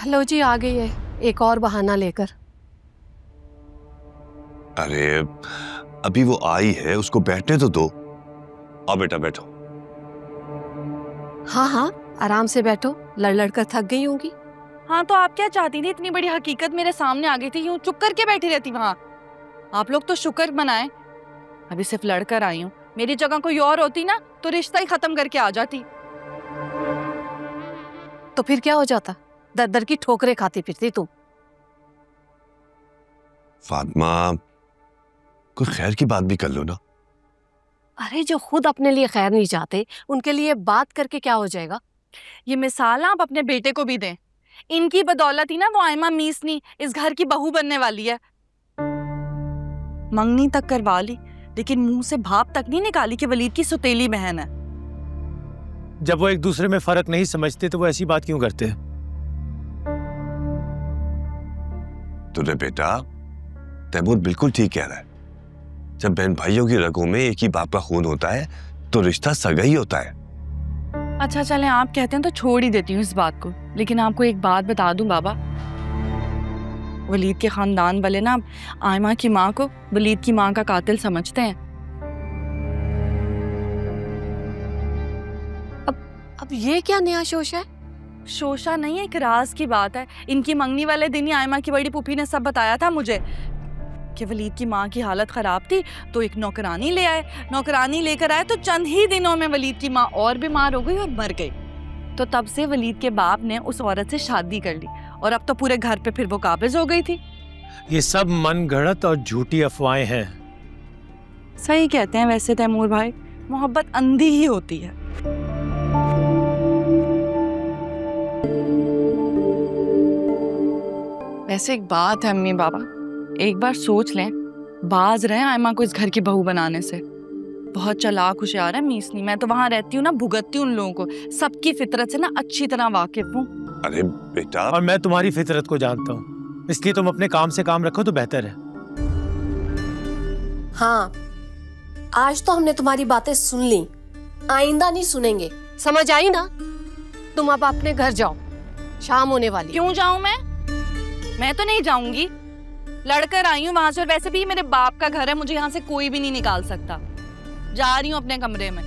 लो जी, आ गई है एक और बहाना लेकर। अरे अभी वो आई है, उसको बैठने तो दो। आओ बेटा बैठो। हाँ हाँ, आराम से बैठो, लड़ लड़ कर थक गई होंगी। हाँ तो आप क्या चाहती थी? इतनी बड़ी हकीकत मेरे सामने आ गई थी, यूं चुप करके बैठी रहती वहां। आप लोग तो शुक्र मनाएं, अभी सिर्फ लड़कर आई हूँ। मेरी जगह कोई और होती ना तो रिश्ता ही खत्म करके आ जाती। तो फिर क्या हो जाता? दर दर की ठोकरें खाती फिरती तुम। फातिमा, कोई खैर की बात भी कर लो ना। अरे जो खुद अपने लिए खैर नहीं चाहते, उनके लिए बात करके क्या हो जाएगा? ये मिसाल आप अपने बेटे को भी दें। इनकी बदौलत ही ना वो आयमा मीसनी इस घर की बहू बनने वाली है। मंगनी तक करवा ली, लेकिन मुंह से भाप तक नहीं निकाली कि वलीद की सौतेली बहन है। जब वो एक दूसरे में फर्क नहीं समझते तो वो ऐसी बात क्यों करते हैं? तुझे बेटा, तैमूर बिल्कुल ठीक कह रहा है। जब बहन भाइयों की रगों में एक ही बाप का खून होता है तो रिश्ता सगा ही होता है। अच्छा चलें, आप कहते हैं तो छोड़ ही देती हूँ इस बात को, लेकिन आपको एक बात बता दूं बाबा, वलीद के खानदान वाले ना आयमा की माँ को वलीद की माँ का कातिल समझते हैं। अब ये क्या नया शोशा है? शोशा नहीं है, एक राज की बात है। इनकी मंगनी वाले दिन ही आयमा की बड़ी पुफी ने सब बताया था मुझे कि वलीद की माँ की हालत खराब थी तो एक नौकरानी ले आए। नौकरानी लेकर आए तो चंद ही दिनों में वलीद की माँ और बीमार हो गई और मर गई। तो तब से वलीद के बाप ने उस औरत से शादी कर ली और अब तो पूरे घर पे फिर वो काबिज हो गई थी। ये सब मन गढ़ंत और झूठी अफवाहें हैं। सही कहते हैं वैसे तैमूर भाई, मोहब्बत अंधी ही होती है। वैसे एक बात है अम्मी बाबा, एक बार सोच लें, बाज रहे आयमा को इस घर की बहू बनाने से। बहुत चालाक होशियार है मीसनी। मैं तो वहां रहती हूँ ना, भुगतती हूँ उन लोगों को, सबकी फितरत से ना अच्छी तरह वाकिफ हूँ। अरे बेटा, और मैं तुम्हारी फितरत को जानता हूँ, इसलिए तुम अपने काम से काम रखो तो बेहतर है। हाँ, आज तो हमने तुम्हारी बातें सुन ली, आइंदा नहीं सुनेंगे, समझ आई ना? तुम अब अपने घर जाओ, शाम होने वाली। क्यों जाऊं मैं तो नहीं जाऊंगी। लड़कर आई हूँ वहां से, और वैसे भी मेरे बाप का घर है, मुझे यहाँ से कोई भी नहीं निकाल सकता। जा रही हूँ अपने कमरे में।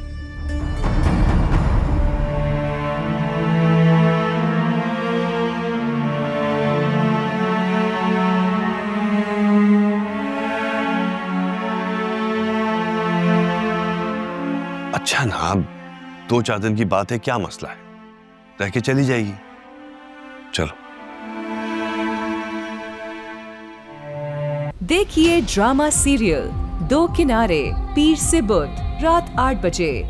अच्छा ना, 2-4 दिन की बात है, क्या मसला है, रह के चली जाएगी। चलो। देखिए ड्रामा सीरियल दो किनारे, पीर से बुध, रात 8 बजे।